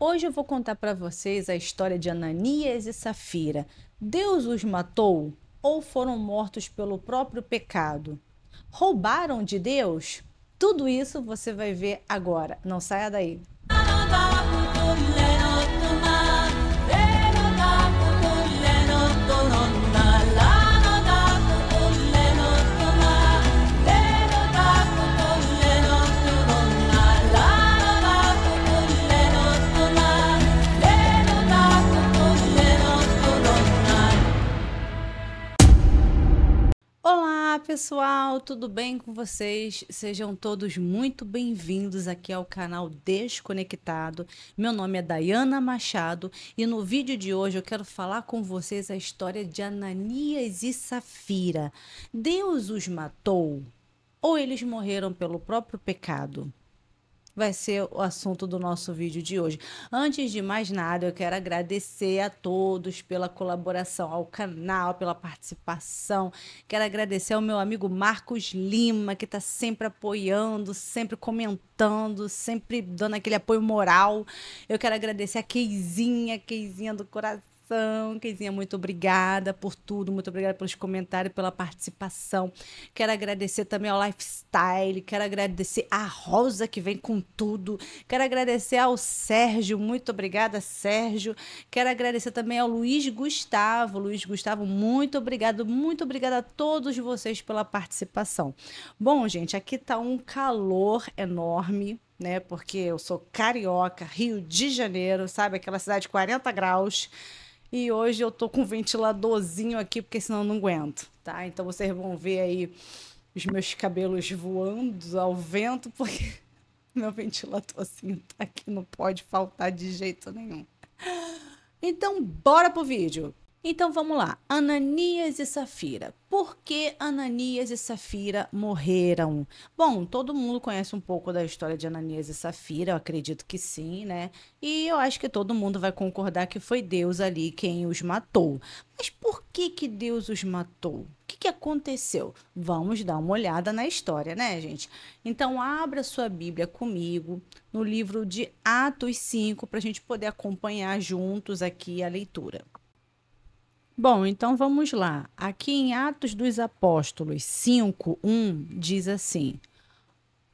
Hoje eu vou contar para vocês a história de Ananias e Safira. Deus os matou ou foram mortos pelo próprio pecado? Roubaram de Deus? Tudo isso você vai ver agora. Não saia daí. Olá, pessoal, tudo bem com vocês? Sejam todos muito bem-vindos aqui ao canal Desconectado. Meu nome é Dayana Machado e no vídeo de hoje eu quero falar com vocês a história de Ananias e Safira. Deus os matou ou eles morreram pelo próprio pecado? Vai ser o assunto do nosso vídeo de hoje. Antes de mais nada, eu quero agradecer a todos pela colaboração ao canal, pela participação. Quero agradecer ao meu amigo Marcos Lima, que está sempre apoiando, sempre comentando, sempre dando aquele apoio moral. Eu quero agradecer a Keizinha do coração. Keizinha, muito obrigada por tudo, muito obrigada pelos comentários, pela participação. Quero agradecer também ao Lifestyle, quero agradecer a Rosa, que vem com tudo. Quero agradecer ao Sérgio, muito obrigada, Sérgio. Quero agradecer também ao Luiz Gustavo. Luiz Gustavo, muito obrigada a todos vocês pela participação. Bom, gente, aqui tá um calor enorme, né? Porque eu sou carioca, Rio de Janeiro, sabe? Aquela cidade de 40 graus. E hoje eu tô com um ventiladorzinho aqui, porque senão eu não aguento, tá? Então vocês vão ver aí os meus cabelos voando ao vento, porque meu ventiladorzinho tá aqui, não pode faltar de jeito nenhum. Então, bora pro vídeo. Então vamos lá, Ananias e Safira. Por que Ananias e Safira morreram? Bom, todo mundo conhece um pouco da história de Ananias e Safira, eu acredito que sim, né? E eu acho que todo mundo vai concordar que foi Deus ali quem os matou. Mas por que Deus os matou? O que aconteceu? Vamos dar uma olhada na história, né, gente? Então abra sua Bíblia comigo no livro de Atos 5 para a gente poder acompanhar juntos aqui a leitura. Bom, então vamos lá. Aqui em Atos dos Apóstolos 5:1 diz assim: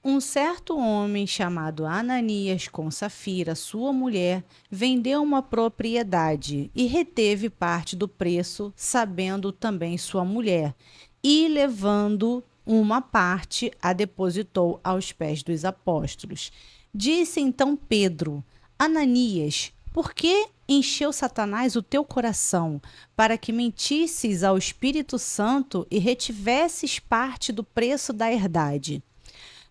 Um certo homem chamado Ananias com Safira, sua mulher, vendeu uma propriedade e reteve parte do preço, sabendo também sua mulher, e levando uma parte, a depositou aos pés dos apóstolos. Disse então Pedro: Ananias, por que encheu Satanás o teu coração, para que mentisses ao Espírito Santo e retivesses parte do preço da herdade?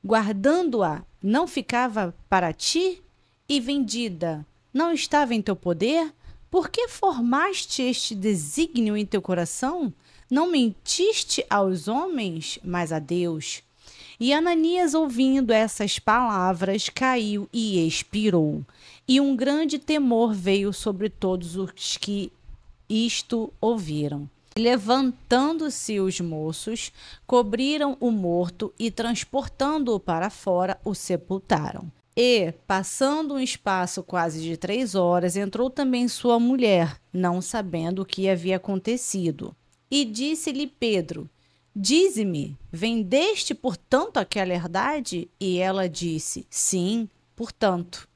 Guardando-a, não ficava para ti? E vendida, não estava em teu poder? Por que formaste este desígnio em teu coração? Não mentiste aos homens, mas a Deus. E Ananias, ouvindo essas palavras, caiu e expirou. E um grande temor veio sobre todos os que isto ouviram. Levantando-se os moços, cobriram o morto e, transportando-o para fora, o sepultaram. E, passando um espaço quase de 3 horas, entrou também sua mulher, não sabendo o que havia acontecido. E disse-lhe Pedro: Dize-me, vendeste, portanto, aquela herdade? E ela disse: Sim, portanto.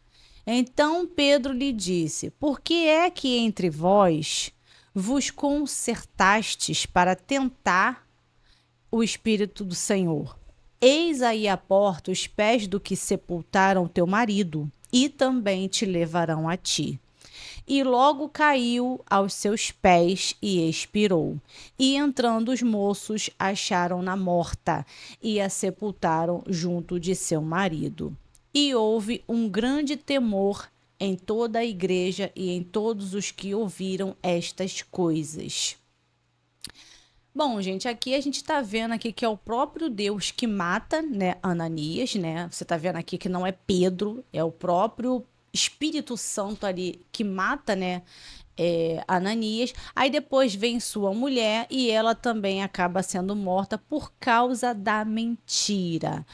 Então Pedro lhe disse: Por que é que entre vós vos concertastes para tentar o Espírito do Senhor? Eis aí à porta os pés do que sepultaram teu marido, e também te levarão a ti. E logo caiu aos seus pés e expirou. E entrando os moços, acharam-na morta e a sepultaram junto de seu marido. E houve um grande temor em toda a igreja e em todos os que ouviram estas coisas. Bom, gente, aqui a gente está vendo aqui que é o próprio Deus que mata, né, Ananias, né? Você está vendo aqui que não é Pedro, é o próprio Espírito Santo ali que mata, né, Ananias. Aí depois vem sua mulher e ela também acaba sendo morta por causa da mentira.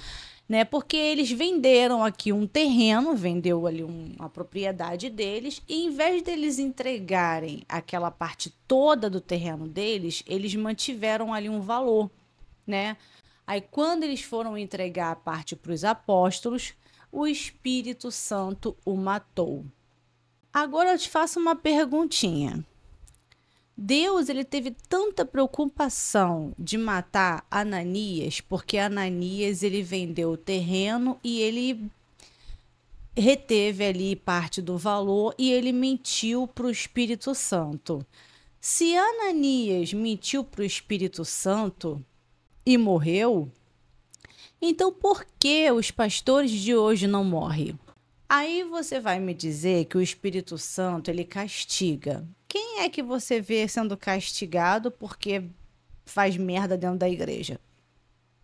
né? Porque eles venderam aqui um terreno, vendeu ali uma propriedade deles, e em vez deles entregarem aquela parte toda do terreno deles, eles mantiveram ali um valor, né? Aí, quando eles foram entregar a parte para os apóstolos, o Espírito Santo o matou. Agora eu te faço uma perguntinha. Deus, ele teve tanta preocupação de matar Ananias, porque Ananias ele vendeu o terreno e ele reteve ali parte do valor e ele mentiu para o Espírito Santo. Se Ananias mentiu para o Espírito Santo e morreu, então por que os pastores de hoje não morrem? Aí você vai me dizer que o Espírito Santo ele castiga. Quem é que você vê sendo castigado porque faz merda dentro da igreja?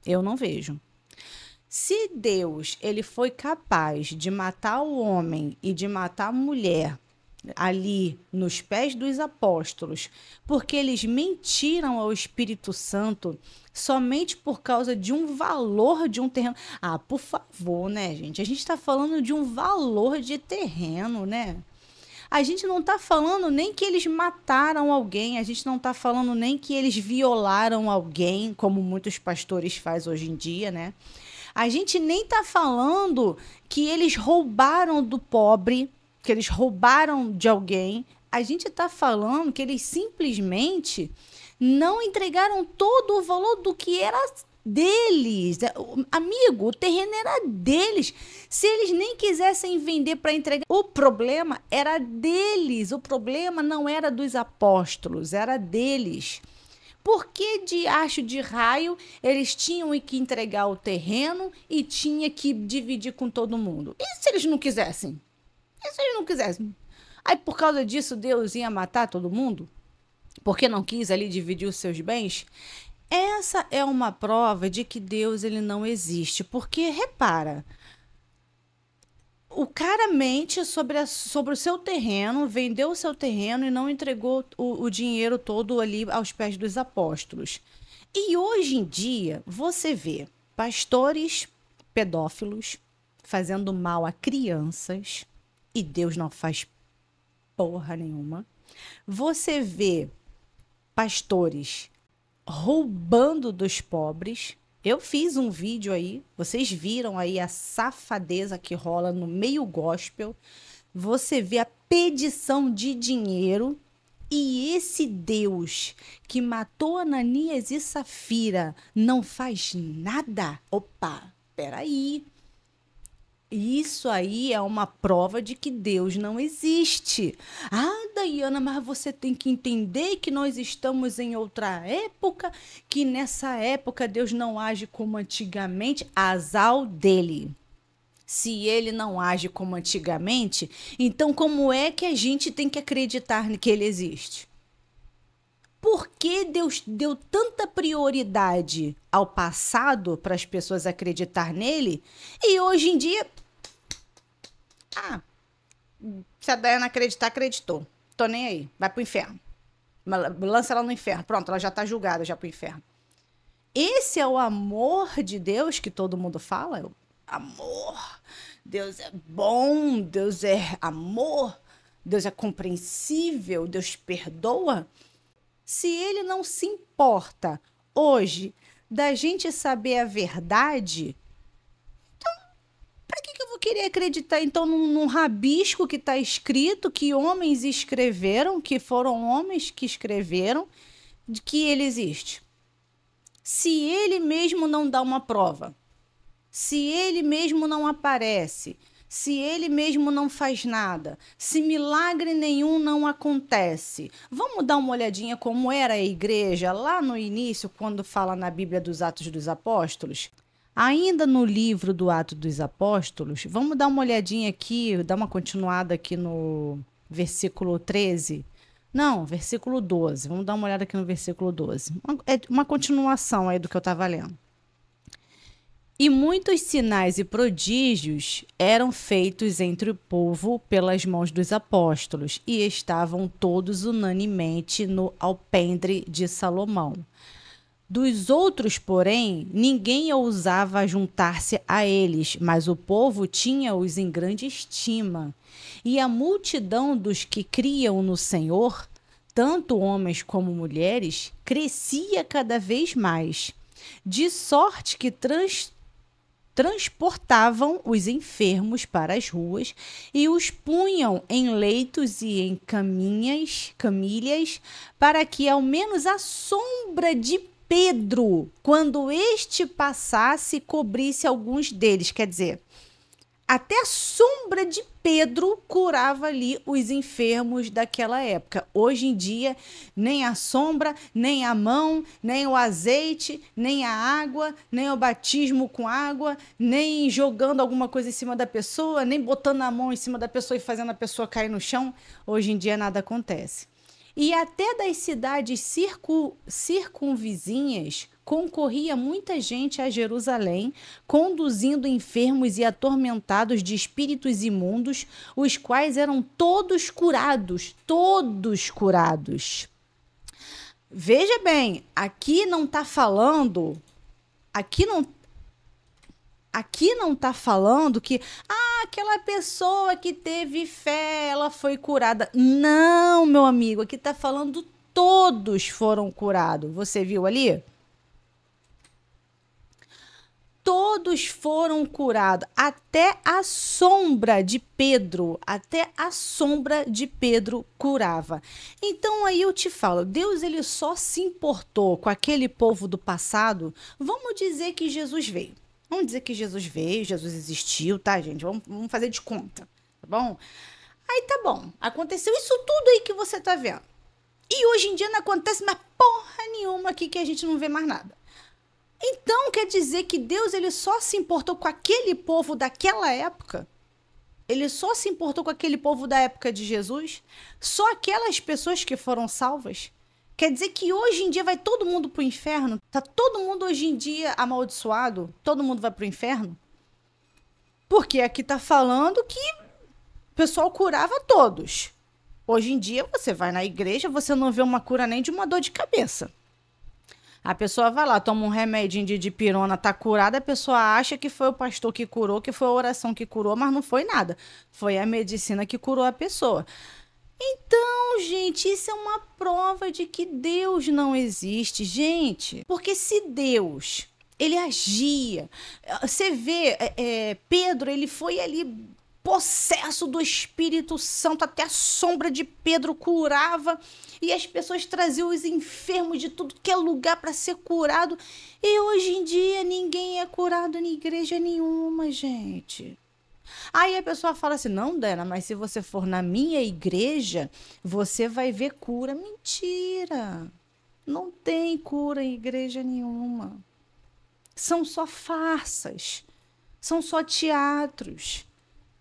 Eu não vejo. Se Deus ele foi capaz de matar o homem e de matar a mulher ali nos pés dos apóstolos, porque eles mentiram ao Espírito Santo somente por causa de um valor de um terreno. Ah, por favor, né, gente? A gente está falando de um valor de terreno, né? A gente não está falando nem que eles mataram alguém, a gente não está falando nem que eles violaram alguém, como muitos pastores fazem hoje em dia, né? A gente nem está falando que eles roubaram do pobre, que eles roubaram de alguém. A gente está falando que eles simplesmente não entregaram todo o valor do que era deles. Amigo, o terreno era deles. Se eles nem quisessem vender para entregar, o problema era deles. O problema não era dos apóstolos, era deles. Por que de acho de raio eles tinham que entregar o terreno e tinha que dividir com todo mundo? E se eles não quisessem? E se eles não quisessem? Aí por causa disso Deus ia matar todo mundo? Porque não quis ali dividir os seus bens? Essa é uma prova de que Deus ele não existe. Porque, repara, o cara mente sobre o seu terreno, vendeu o seu terreno e não entregou o dinheiro todo ali aos pés dos apóstolos. E hoje em dia, você vê pastores pedófilos fazendo mal a crianças e Deus não faz porra nenhuma. Você vê pastores roubando dos pobres. Eu fiz um vídeo aí, vocês viram aí a safadeza que rola no meio gospel. Você vê a pedição de dinheiro e esse Deus que matou Ananias e Safira não faz nada? Opa, peraí. Isso aí é uma prova de que Deus não existe. Ah, Daiana, mas você tem que entender que nós estamos em outra época, que nessa época Deus não age como antigamente. Azar dele. Se ele não age como antigamente, então como é que a gente tem que acreditar que ele existe? Por que Deus deu tanta prioridade ao passado para as pessoas acreditar nele e hoje em dia... Ah, se a Daiana acreditar, acreditou. Tô nem aí. Vai pro inferno. Lança ela no inferno. Pronto, ela já tá julgada já pro inferno. Esse é o amor de Deus que todo mundo fala? Amor. Deus é bom, Deus é amor, Deus é compreensível, Deus perdoa. Se ele não se importa hoje da gente saber a verdade... Para que eu vou querer acreditar, então, num rabisco que está escrito, que homens escreveram, que foram homens que escreveram, de que ele existe? Se ele mesmo não dá uma prova, se ele mesmo não aparece, se ele mesmo não faz nada, se milagre nenhum não acontece. Vamos dar uma olhadinha como era a igreja lá no início, quando fala na Bíblia dos Atos dos Apóstolos? Ainda no livro do Atos dos Apóstolos, vamos dar uma olhadinha aqui, dar uma continuada aqui no versículo 13. Não, versículo 12. Vamos dar uma olhada aqui no versículo 12. É uma continuação aí do que eu estava lendo. E muitos sinais e prodígios eram feitos entre o povo pelas mãos dos apóstolos, e estavam todos unanimemente no alpendre de Salomão. Dos outros, porém, ninguém ousava juntar-se a eles, mas o povo tinha-os em grande estima. E a multidão dos que criam no Senhor, tanto homens como mulheres, crescia cada vez mais, de sorte que transportavam os enfermos para as ruas e os punham em leitos e em camilhas, para que ao menos a sombra de Pedro, quando este passasse, cobrisse alguns deles. Quer dizer, até a sombra de Pedro curava ali os enfermos daquela época. Hoje em dia, nem a sombra, nem a mão, nem o azeite, nem a água, nem o batismo com água, nem jogando alguma coisa em cima da pessoa, nem botando a mão em cima da pessoa e fazendo a pessoa cair no chão. Hoje em dia nada acontece. E até das cidades circunvizinhas concorria muita gente a Jerusalém, conduzindo enfermos e atormentados de espíritos imundos, os quais eram todos curados, todos curados. Veja bem, aqui não está falando, aqui não está falando que aquela pessoa que teve fé, ela foi curada. Não, meu amigo, aqui está falando todos foram curados. Você viu ali? Todos foram curados, até a sombra de Pedro, curava. Então aí eu te falo, Deus ele só se importou com aquele povo do passado. Vamos dizer que Jesus veio. Vamos dizer que Jesus veio, Jesus existiu, tá, gente? Vamos fazer de conta, tá bom? Aí tá bom, aconteceu isso tudo aí que você tá vendo. E hoje em dia não acontece mais porra nenhuma aqui que a gente não vê mais nada. Então quer dizer que Deus ele só se importou com aquele povo daquela época? Ele só se importou com aquele povo da época de Jesus? Só aquelas pessoas que foram salvas? Quer dizer que hoje em dia vai todo mundo para o inferno? Tá todo mundo hoje em dia amaldiçoado? Todo mundo vai para o inferno? Porque aqui tá falando que o pessoal curava todos. Hoje em dia você vai na igreja, você não vê uma cura nem de uma dor de cabeça. A pessoa vai lá, toma um remedinho de dipirona, tá curada, a pessoa acha que foi o pastor que curou, que foi a oração que curou, mas não foi nada. Foi a medicina que curou a pessoa. Então, gente, isso é uma prova de que Deus não existe, gente. Porque se Deus, ele agia, você vê, Pedro, ele foi ali possesso do Espírito Santo, até a sombra de Pedro curava, e as pessoas traziam os enfermos de tudo que é lugar para ser curado. E hoje em dia ninguém é curado em igreja nenhuma, gente. Aí a pessoa fala assim, não, Dana, mas se você for na minha igreja, você vai ver cura. Mentira! Não tem cura em igreja nenhuma. São só farsas, são só teatros.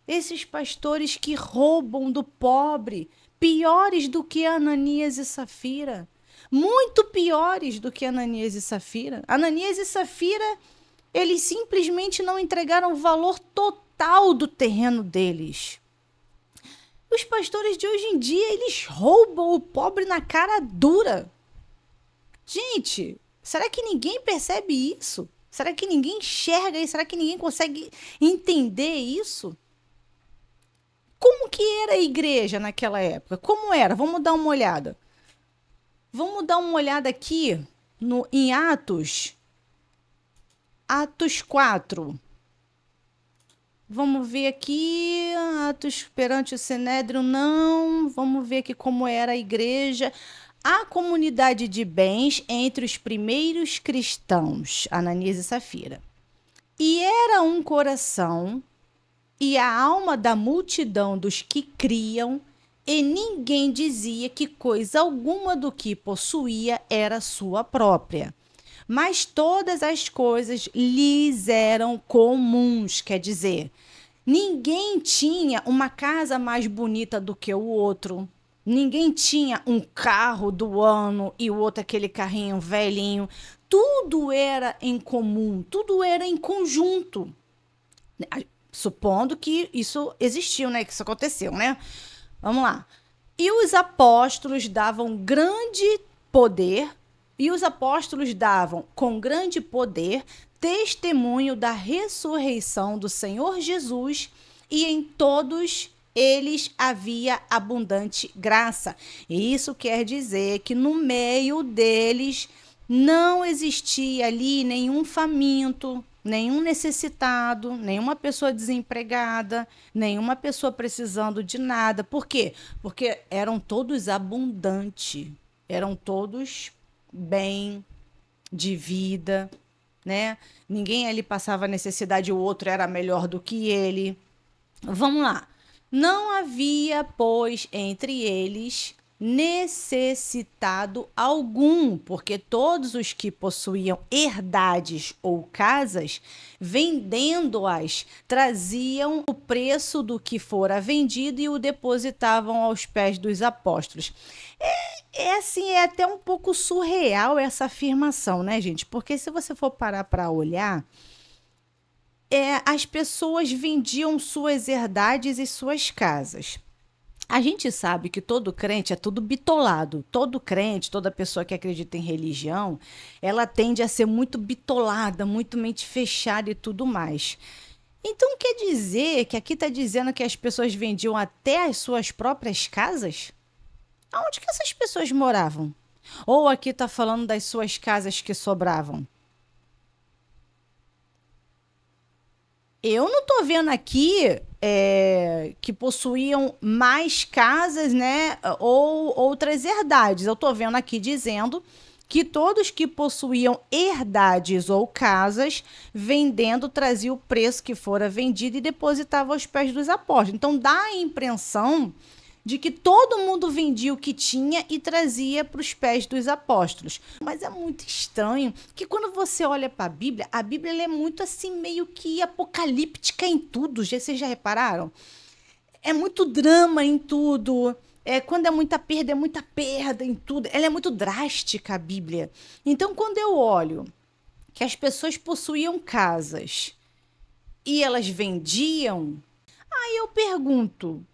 Esses pastores que roubam do pobre, piores do que Ananias e Safira. Muito piores do que Ananias e Safira. Ananias e Safira, eles simplesmente não entregaram o valor total do terreno deles. Os pastores de hoje em dia, eles roubam o pobre na cara dura. Gente, será que ninguém percebe isso? Será que ninguém enxerga isso? Será que ninguém consegue entender isso? Como que era a igreja naquela época? Como era? Vamos dar uma olhada. Vamos dar uma olhada aqui em Atos 4. Vamos ver aqui, Atos perante o Sinédrio, não. Vamos ver aqui como era a igreja. A comunidade de bens entre os primeiros cristãos, Ananias e Safira. E era um coração e a alma da multidão dos que criam, e ninguém dizia que coisa alguma do que possuía era sua própria. Mas todas as coisas lhes eram comuns, quer dizer, ninguém tinha uma casa mais bonita do que o outro, ninguém tinha um carro do ano e o outro aquele carrinho velhinho, tudo era em comum, tudo era em conjunto. Supondo que isso existiu, né? Que isso aconteceu, né? Vamos lá. E os apóstolos davam grande poder E os apóstolos davam com grande poder testemunho da ressurreição do Senhor Jesus, e em todos eles havia abundante graça. E isso quer dizer que no meio deles não existia ali nenhum faminto, nenhum necessitado, nenhuma pessoa desempregada, nenhuma pessoa precisando de nada. Por quê? Porque eram todos abundantes, eram todos bem de vida, né? Ninguém ali passava necessidade, o outro era melhor do que ele. Vamos lá. Não havia, pois, entre eles necessitado algum, porque todos os que possuíam herdades ou casas, vendendo-as, traziam o preço do que fora vendido e o depositavam aos pés dos apóstolos. Assim, é até um pouco surreal essa afirmação, né, gente? Porque se você for parar para olhar, as pessoas vendiam suas herdades e suas casas. A gente sabe que todo crente é tudo bitolado. Todo crente, toda pessoa que acredita em religião, ela tende a ser muito bitolada, muito mente fechada e tudo mais. Então quer dizer que aqui está dizendo que as pessoas vendiam até as suas próprias casas? Aonde que essas pessoas moravam? Ou aqui está falando das suas casas que sobravam? Eu não estou vendo aqui que possuíam mais casas, né, ou outras herdades. Eu estou vendo aqui dizendo que todos que possuíam herdades ou casas, vendendo, traziam o preço que fora vendido e depositavam aos pés dos apóstolos. Então, dá a impressão de que todo mundo vendia o que tinha e trazia para os pés dos apóstolos. Mas é muito estranho que quando você olha para a Bíblia ela é muito assim, meio que apocalíptica em tudo. Vocês já repararam? É muito drama em tudo. Quando é muita perda em tudo. Ela é muito drástica, a Bíblia. Então, quando eu olho que as pessoas possuíam casas e elas vendiam, aí eu pergunto,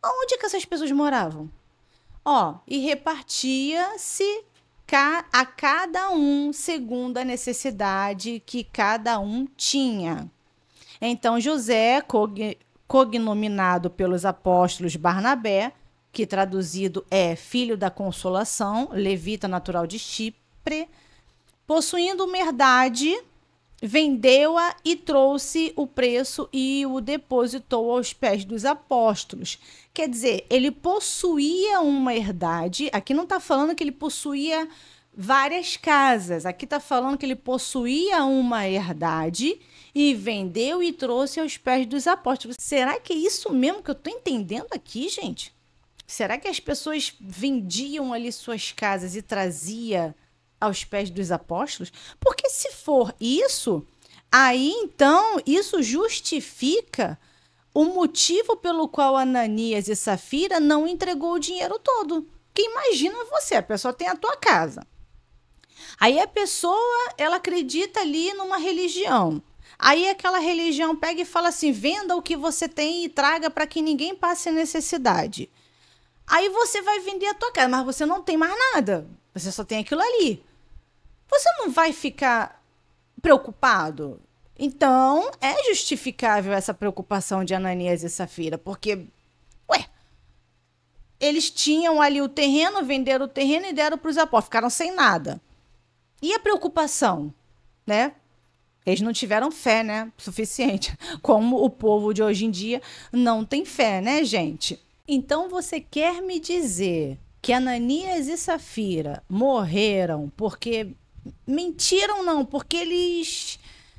onde que essas pessoas moravam? E repartia-se a cada um segundo a necessidade que cada um tinha. Então, José, cognominado pelos apóstolos Barnabé, que traduzido é filho da consolação, levita natural de Chipre, possuindo uma herdade, vendeu-a e trouxe o preço e o depositou aos pés dos apóstolos. Quer dizer, ele possuía uma herdade. Aqui não está falando que ele possuía várias casas. Aqui está falando que ele possuía uma herdade e vendeu e trouxe aos pés dos apóstolos. Será que é isso mesmo que eu estou entendendo aqui, gente? Será que as pessoas vendiam ali suas casas e traziam aos pés dos apóstolos? Porque se for isso, aí então isso justifica o motivo pelo qual Ananias e Safira não entregou o dinheiro todo. Que imagina você, a pessoa tem a tua casa. Aí a pessoa, ela acredita ali numa religião. Aí aquela religião pega e fala assim, venda o que você tem e traga para que ninguém passe necessidade. Aí você vai vender a tua casa, mas você não tem mais nada. Você só tem aquilo ali. Você não vai ficar preocupado? Então, é justificável essa preocupação de Ananias e Safira, porque, eles tinham ali o terreno, venderam o terreno e deram para os apóstolos, ficaram sem nada. E a preocupação, né? Eles não tiveram fé, né? Suficiente. Como o povo de hoje em dia não tem fé, né, gente? Então, você quer me dizer que Ananias e Safira morreram porque mentiram, não, porque eles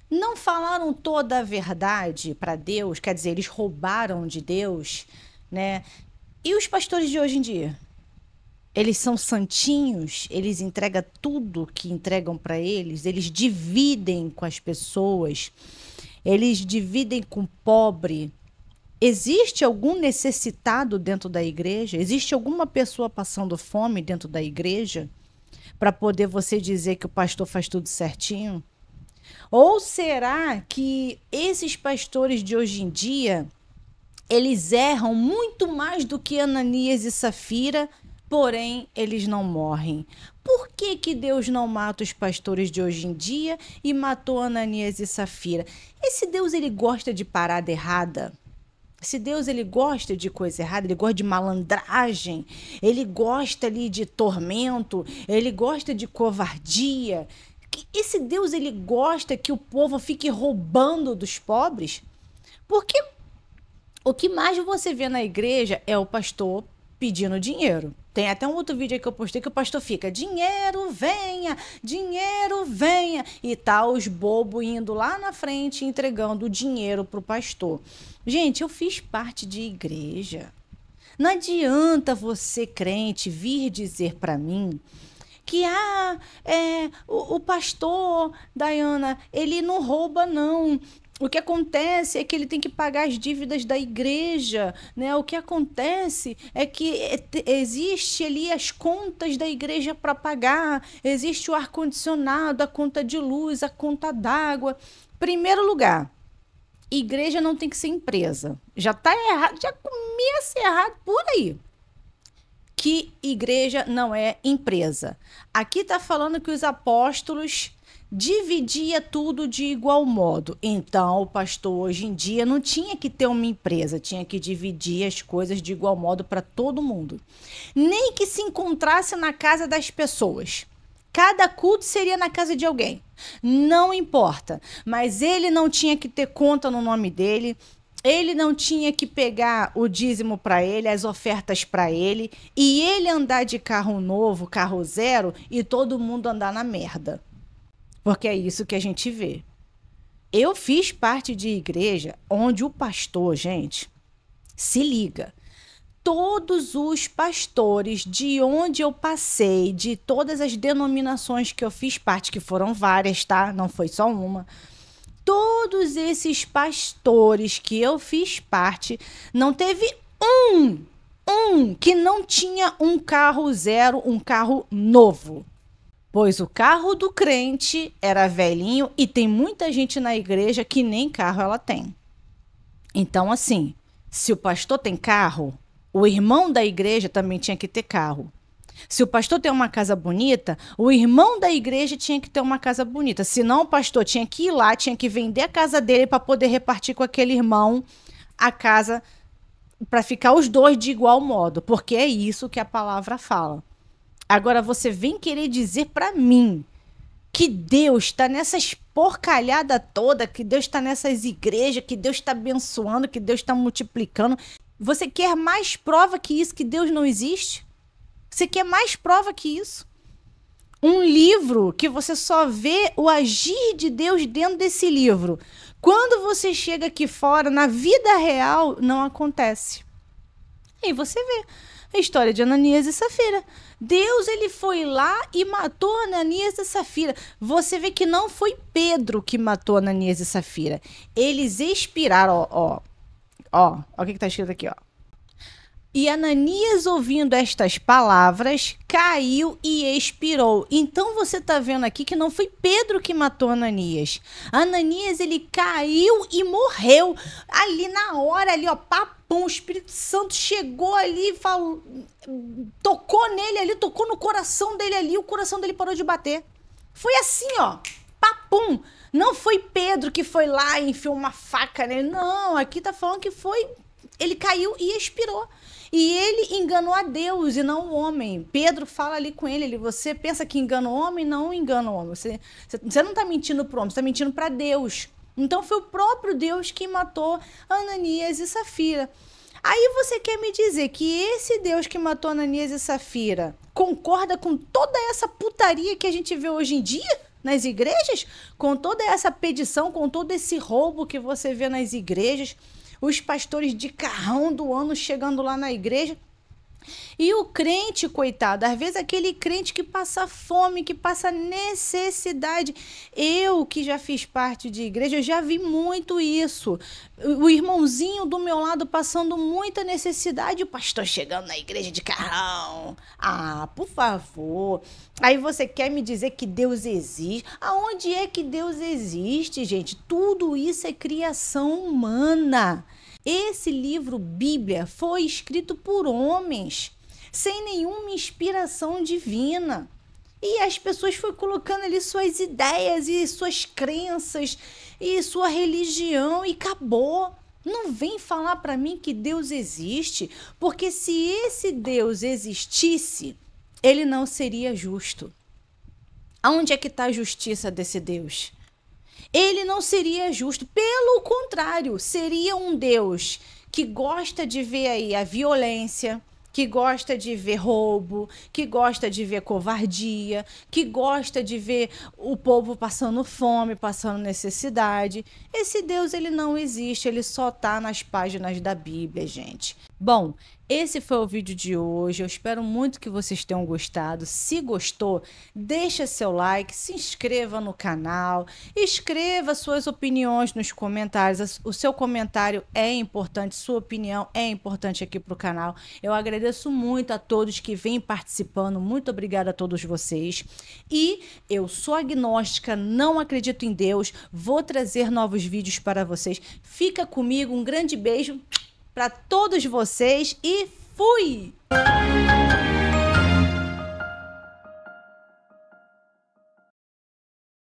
não falaram toda a verdade para Deus, quer dizer, eles roubaram de Deus, né? E os pastores de hoje em dia? Eles são santinhos, eles entregam tudo que entregam para eles, eles dividem com as pessoas, eles dividem com o pobre. Existe algum necessitado dentro da igreja? Existe alguma pessoa passando fome dentro da igreja para poder você dizer que o pastor faz tudo certinho? Ou será que esses pastores de hoje em dia, eles erram muito mais do que Ananias e Safira porém eles não morrem. Por que que Deus não mata os pastores de hoje em dia e matou Ananias e Safira? Esse Deus, ele gosta de parada errada? Esse Deus, ele gosta de coisa errada, ele gosta de malandragem, ele gosta ali de tormento, ele gosta de covardia. Esse Deus, ele gosta que o povo fique roubando dos pobres? Porque o que mais você vê na igreja é o pastor pedindo dinheiro. Tem até um outro vídeo aí que eu postei que o pastor fica: dinheiro venha. E tá os bobos indo lá na frente entregando o dinheiro pro pastor. Gente, eu fiz parte de igreja. Não adianta você, crente, vir dizer para mim que o pastor, Dayana, ele não rouba, não. O que acontece é que ele tem que pagar as dívidas da igreja, né? O que acontece é que existe ali as contas da igreja para pagar, existe o ar-condicionado, a conta de luz, a conta d'água. Primeiro lugar, igreja não tem que ser empresa. Já está errado, já começa errado por aí. Que igreja não é empresa. Aqui está falando que os apóstolos dividia tudo de igual modo. Então, o pastor hoje em dia não tinha que ter uma empresa, tinha que dividir as coisas de igual modo para todo mundo. Nem que se encontrasse na casa das pessoas. Cada culto seria na casa de alguém. Não importa. Mas ele não tinha que ter conta no nome dele. Ele não tinha que pegar o dízimo para ele, as ofertas para ele, e ele andar de carro novo, carro zero, e todo mundo andar na merda. Porque é isso que a gente vê. Eu fiz parte de igreja onde o pastor, gente, se liga. Todos os pastores de onde eu passei, de todas as denominações que eu fiz parte, que foram várias, tá? Não foi só uma. Todos esses pastores que eu fiz parte, não teve um que não tinha um carro zero, um carro novo. Pois o carro do crente era velhinho e tem muita gente na igreja que nem carro ela tem. Então, assim, se o pastor tem carro, o irmão da igreja também tinha que ter carro. Se o pastor tem uma casa bonita, o irmão da igreja tinha que ter uma casa bonita. Senão o pastor tinha que ir lá, tinha que vender a casa dele para poder repartir com aquele irmão a casa, para ficar os dois de igual modo. Porque é isso que a palavra fala. Agora você vem querer dizer para mim que Deus está nessas porcalhadas toda, que Deus está nessas igrejas, que Deus está abençoando, que Deus está multiplicando. Você quer mais prova que isso, que Deus não existe? Você quer mais prova que isso? Um livro que você só vê o agir de Deus dentro desse livro. Quando você chega aqui fora, na vida real, não acontece. E você vê a história de Ananias e Safira. Deus, ele foi lá e matou Ananias e Safira. Você vê que não foi Pedro que matou Ananias e Safira. Eles expiraram, ó o que está escrito aqui, ó. E Ananias, ouvindo estas palavras, caiu e expirou. Então você está vendo aqui que não foi Pedro que matou Ananias. Ananias, ele caiu e morreu. Ali na hora, ali, ó, papum, o Espírito Santo chegou ali, falou, tocou nele ali, tocou no coração dele ali, o coração dele parou de bater. Foi assim, ó, papum. Não foi Pedro que foi lá e enfiou uma faca nele. Não, aqui tá falando que foi... Ele caiu e expirou. E ele enganou a Deus e não o homem. Pedro fala ali com ele, você pensa que engana o homem? Não engana o homem. Você não está mentindo para o homem, você está mentindo para Deus. Então foi o próprio Deus que matou Ananias e Safira. Aí você quer me dizer que esse Deus que matou Ananias e Safira concorda com toda essa putaria que a gente vê hoje em dia nas igrejas? Com toda essa pedição, com todo esse roubo que você vê nas igrejas? Os pastores de carrão do ano chegando lá na igreja. E o crente, coitado, às vezes aquele crente que passa fome, que passa necessidade. Eu, que já fiz parte de igreja, eu já vi muito isso. O irmãozinho do meu lado passando muita necessidade, o pastor chegando na igreja de carrão. Ah, por favor. Aí você quer me dizer que Deus existe? Aonde é que Deus existe, gente? Tudo isso é criação humana. Esse livro, Bíblia, foi escrito por homens. sem nenhuma inspiração divina. E as pessoas foram colocando ali suas ideias e suas crenças e sua religião e acabou. Não vem falar para mim que Deus existe, porque se esse Deus existisse, ele não seria justo. Aonde é que está a justiça desse Deus? Ele não seria justo, pelo contrário, seria um Deus que gosta de ver aí a violência, que gosta de ver roubo, que gosta de ver covardia, que gosta de ver o povo passando fome, passando necessidade. Esse Deus, ele não existe, ele só está nas páginas da Bíblia, gente. Bom, esse foi o vídeo de hoje, eu espero muito que vocês tenham gostado. Se gostou, deixa seu like, se inscreva no canal, escreva suas opiniões nos comentários. O seu comentário é importante, sua opinião é importante aqui para o canal. Eu agradeço muito a todos que vêm participando, muito obrigada a todos vocês. E eu sou agnóstica, não acredito em Deus, vou trazer novos vídeos para vocês. Fica comigo, um grande beijo para todos vocês e fui!